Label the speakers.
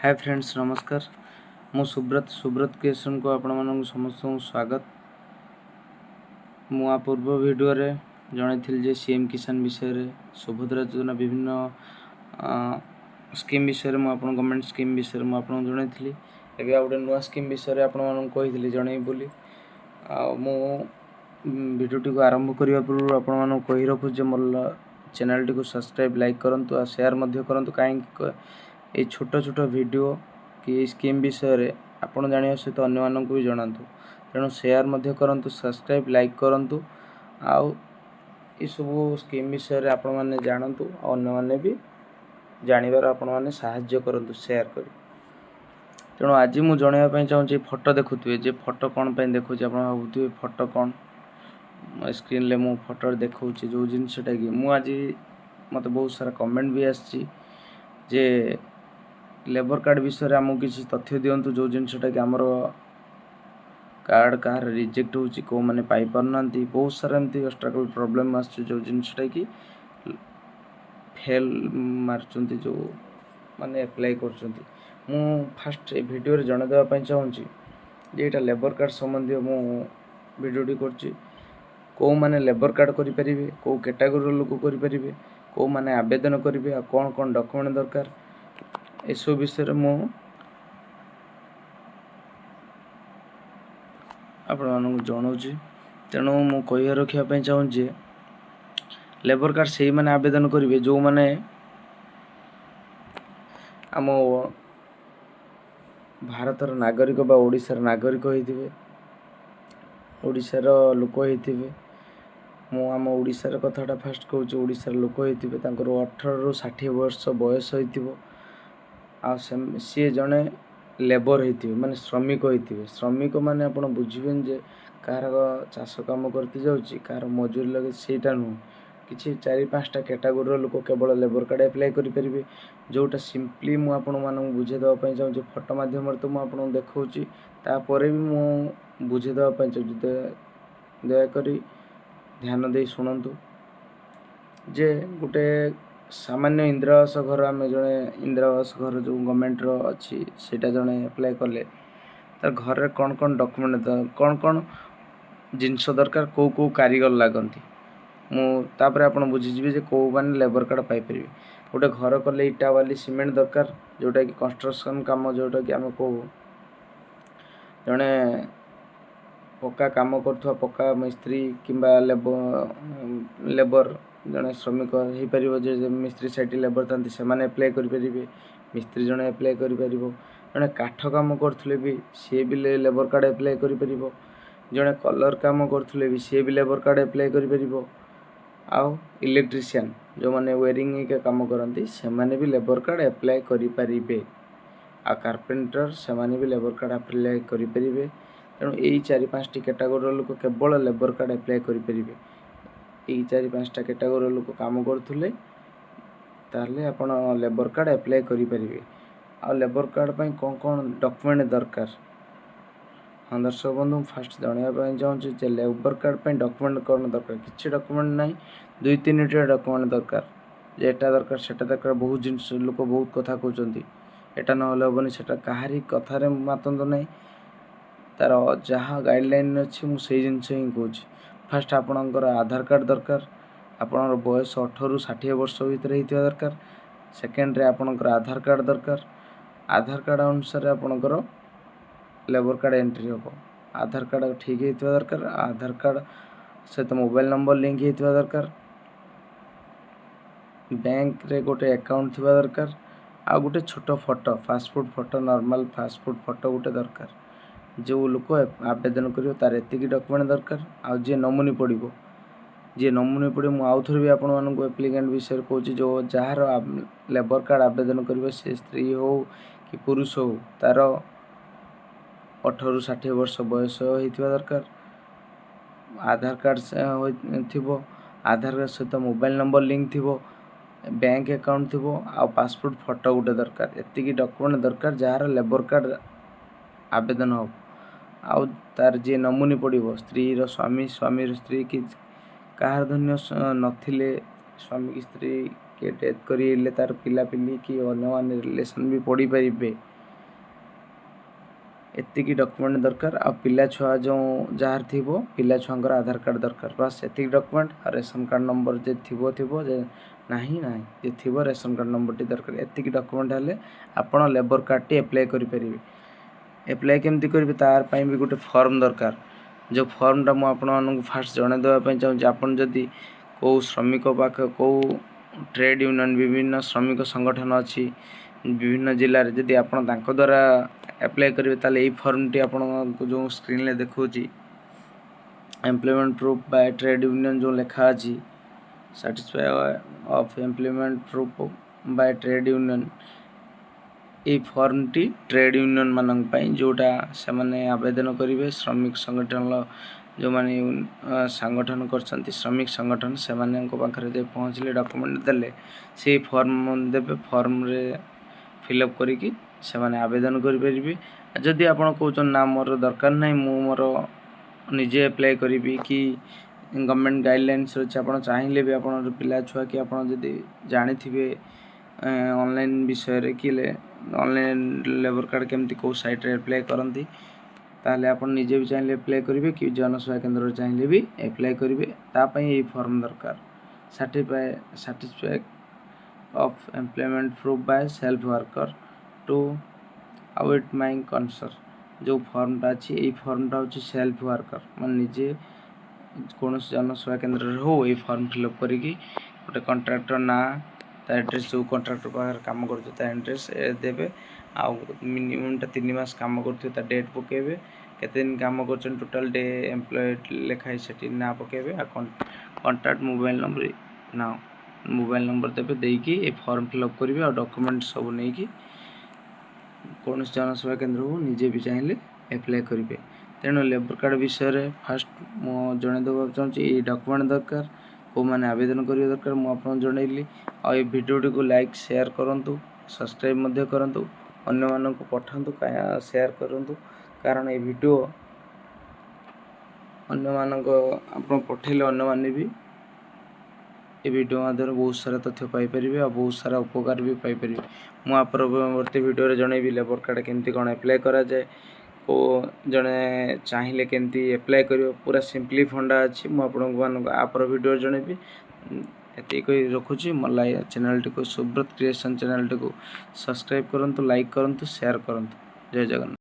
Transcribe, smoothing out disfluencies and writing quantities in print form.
Speaker 1: Hi friends नमस्कार मु Subrat creation को आपण मानक समस्त स्वागत। मु पूर्व वीडियो रे जणाइथिल जे सीएम किसान विषय रे सुभद्रा योजना विभिन्न स्कीम विषय मु आपण गवर्नमेंट स्कीम विषय मु आपण जणाइथिली। एबे आ नुआ स्कीम विषय आपण मानक कहिथिली जणाइ बोली मु वीडियो टी को आरंभ करिया पूर्व आपण मानक कहि रखु जे मोर चैनल टी को सब्सक्राइब लाइक करंतु आ शेयर मध्य करंतु काई ये छोट छोट वीडियो कि स्कीम विषय रे आपण जानिया सहित अन्य मानक भी जणांतु तेणु शेयर मध्य करंतु सब्सक्राइब लाइक करंतु आउ ये सब स्कीम विषय रे आपण माने जानंतु अन्य माने भी जानिबार आपण माने सहाय्य करंतु शेयर करी। तेणु आज मु जणाइबा पई चाहूची फोटो देखुथुवे जे फोटो कोन पई देखुची आपण भाबुथुवे फोटो कोन स्क्रीन ले मु फोटो देखौची जो जिनसटा कि मु आज मते बहुत सारा कमेंट भी आछि जे लेबर कार्ड विषय आमको किसी तथ्य दिंतु जो जिनसटा कि आमर कार्ड कहार रिजेक्ट होची को माने पाई परनांती बहुत सारा एमती ऑब्स्ट्रकल प्रॉब्लम आछ जो जिनसटा कि फेल मारचंती जो माने अप्लाई करचंती। मु फास्ट ए वीडियो रे जणा देबा पई चाहूची जे एटा लेबर कार्ड संबंधी मु वीडियो टी करची को माने लेबर कार्ड करि परिबे को कैटेगरी लोक करि परिबे को माने आवेदन करिवे आ कोन कोन डॉक्यूमेंट दरकार एसो विषय मु आपण मानक जणाउची। तेणु मु कहिया रखिया पई चाहूँ जे लेबर कार्ड सही माने आवेदन करिवे जो माने आम भारतर नागरिक बा ओडिशार नागरिक होइथिबे ओडिशार लोक होइथिबे मु आम ओडिशार कथाटा फास्ट कहूँ ओडिशार लोक होइथिबे तांकर 18 रु 60 वर्ष बयस होइथिबो आ सी जड़े लेबर होइथिबे माने श्रमिक होइथिबे। श्रमिक माने आपण बुझिबेन जे कार चाष काम करते जाउची कार मजूरी लगे सेटा नु किछि 4-5टा कैटेगरी लोक केवल लेबर कार्ड अप्लाई करि परिबे जोटा सिंपली मु आपण मानक बुझे दवा पई चाहूची फोटो माध्यम रे तो मु आपण देखौची तापरे भी मु बुझे दवा पई चाहूची दया करी ध्यान दे सुनंतु जे गुटे सामान्य इंदिरा आवास घर आम जड़े इंदिरा आवास घर जो गवर्नमेंट रो अच्छी सेटा जड़े अप्लाई कले तार घर कौन कौन डॉक्यूमेंट कौन कौन जिनस दरकार को कारीगर लागंती मु तापर आपण बुझीजिबे जे को माने लेबर कार्ड पाई परिबे। गोटे घर कले इटा वाली सीमेंट दरकार जोटा कि कंस्ट्रक्शन काम जोटा कि आम को जड़े पक्का काम करथुवा पक्का मिस्त्री किंबा लेबर जड़े श्रमिक हो पारिबो जे मिस्त्री साइट लेबर तांती से माने अप्लाई करि परिबे मिस्त्री जड़े अप्लाई करि परिबो जड़े काठ काम करथुले भी से भी लेबर कार्ड अप्लाई करि परिबो जड़े कलर काम करथुले भी से भी लेबर कार्ड अप्लाई करि परिबो आउ इलेक्ट्रीशियन जो माने वायरिंग के काम करंती से माने भी लेबर कार्ड अप्लाई करि परिबे आ कारपेंटर से माने भी लेबर कार्ड अप्लाई करि परिबे। तेणु यही 4-5टी कैटेगरी लोक केवल लेबर कार्ड अप्लाई करि परिबे यही 4-5टा कैटेगरी लोक काम करथुले ताले आपण लेबर कार्ड अप्लाई करि परिबे। आ लेबर कार्ड पई कोन कोन डॉक्यूमेंट दरकार हाँ दर्शक बंधु फास्ट जानिया पई चाहूँ जे लेबर कार्ड पई डॉक्यूमेंट कोन दरकार किछि डॉक्यूमेंट नाही 2-3टा डॉक्यूमेंट दरकार जेटा दरकार सेटा दरकार बहुत जिनिस लोक बहुत कथा कहउचंती एटा न होले होबनी सेटा काहारी कथा रे मातंद नाही तार जहाँ गाइडलाइन अच्छी मु से जिनस ही कहूँ। फास्ट आपणकर आधार कार्ड दरकार आपणर बयस 18 रु 60 वर्ष भीतर होइथिबा दरकार। सेकेंड रे आपणकर आधार कार्ड दरकार आधार कार्ड अनुसार आपणकर लेबर कार्ड एंट्री होबो आधार कार्ड ठीक होइथिबा दरकार आधार कार्ड सहित मोबाइल नंबर लिंक होइथिबा दरकार बैंक रे गोटे अकाउंट थिबा दरकार आ गोटे छोटो photo passport photo normal passport photo गोटे दरकार जो लोक आवेदन करियो तार एतिकी डॉक्यूमेंट दरकार आ जे नमूनी पड़िबो जे नमूनी पड़े मु आउ थोर भी आपण मानक एप्लिकेंट विषय कहूँ जो जार लेबर कार्ड आवेदन करिवे से स्त्री हो कि पुरुष हो तार 18 रु 60 वर्ष बयस होइथिबा दरकार आधार कार्ड थिबो आधार कार्ड सहित मोबाइल नंबर लिंक थिबो बैंक अकाउंट थिबो आ पासपोर्ट फोटो गोटे दरकार एतिकी डॉक्यूमेंट दरकार जार लेबर कार्ड आवेदन हो आउ तार जे नमूनी पड़िबो स्त्री रो स्वामी स्वामी रो स्त्री कि कहार धन्य नथिले स्वामी की स्त्री के डेथ करिले तार पिला पिली कि अन्य मान रिलेशन भी पड़ी परिबे एतिकी डॉक्यूमेंट दरकार आ पिला छुआ जो जार थिबो पिला छुआंकर आधार कार्ड दरकार बस एतिकी डॉक्यूमेंट आ रेशन कार्ड नंबर जे थिबो जे नाही जे थिबो रेशन कार्ड नंबर टी दरकार एतिकी डॉक्यूमेंट हेले आपण लेबर कार्ड टी अप्लाई करि परिबे। अप्लाई केमती करिवे तार पई भी गोटे फॉर्म दरकार जो फॉर्मटा मु आपन फास्ट जणे देवा पई चाहूँ आपन जदि को श्रमिक पाख को ट्रेड यूनियन विभिन्न श्रमिक संगठन अच्छी विभिन्न जिले में जदि आप द्वारा अप्लाई करेंगे ताले यही फॉर्म टी आपन जो स्क्रीन ले देखौची employment proof by trade union जो लिखा अच्छी satisfy of employment proof by trade union ये फॉर्म टी ट्रेड यूनियन मानन पई जोटा से माने आवेदन करेंगे श्रमिक संगठन जो माने संगठन करछंती श्रमिक संगठन से माने को पाखरे जे पहुँचले डॉक्यूमेंट देले से फॉर्म देबे फॉर्म रे फिलअप करिकी से माने आवेदन करि परिबे। जदि आपण कहउछन ना मोर दरकार नै मु मोर निजे अप्लाई करिबी कि गवर्नमेंट गाइडलाइंस अछि आपण चाहिले भी आपण पिला छुआ कि आपण जदि जानि थिबे ऑनलाइन विषय रे कि ऑनलाइन लेबर कार्ड केमती को साइट रे अप्लाई करंती ताले आपण निजे भी चाहिले अप्लाई करिवे कि जनसेवा केंद्र रे चाहिले भी अप्लाई करिवे ता पई ए फॉर्म दरकार satisfy of employment proof by self worker to await my concern जो फॉर्मटा अच्छी ये फॉर्मटा होची सेल्फ वर्कर मान निजे कौन जनसेवा केंद्र हो ये फॉर्म फिलअप करिकी गोटे कॉन्ट्रैक्टर ना ता एड्रेस जो कॉन्ट्रैक्टर पाखर काम करथि ता एड्रेस देबे आ मिनिमम 3 मास काम करथि ता डेट पकेबे केते दिन काम करछन टोटल डे एम्प्लॉय लेखाई सेठी ना पकेबे आ कॉन्टैक्ट मोबाइल नंबर ना मोबाइल नंबर देबे देकी ए फॉर्म फिलअप करिवे और डॉक्यूमेंट सब नेकी कौन जनसेवा केंद्र को निजे भी चाहिए अप्लाई करेंगे। तेणु लेबर कार्ड विषय फास्ट मो जन देवा चाहूँगी ये डॉक्यूमेंट दरकार को मैंने आवेदन करने दरकार मुझे जनइली आ भिडियोटी को लाइक शेयर करूँ सब्सक्राइब करूँ अन्य मानक पठातु शेयर करूँ कारण ये वीडियो अन्य मानक आप पठेले अन्य माने भी ये वीडियो माध्यम बहुत सारा तथ्य पाइपर और बहुत सारा उपकार भी पाइपर मुझे परवर्ती वीडियो जनइबी लेबर कार्ड केमती कौन अप्लाई करा जाए को जड़े चाहिए केमती अप्लाई कर पूरा सिंपली फंडा अच्छी मुझे आपर वीडियो जनइबी ये रखुची मोर चैनल टी को सुब्रत क्रिएशन चैनल टी को सब्सक्राइब करूँ लाइक करूँ शेयर करूँ। जय जगन्नाथ।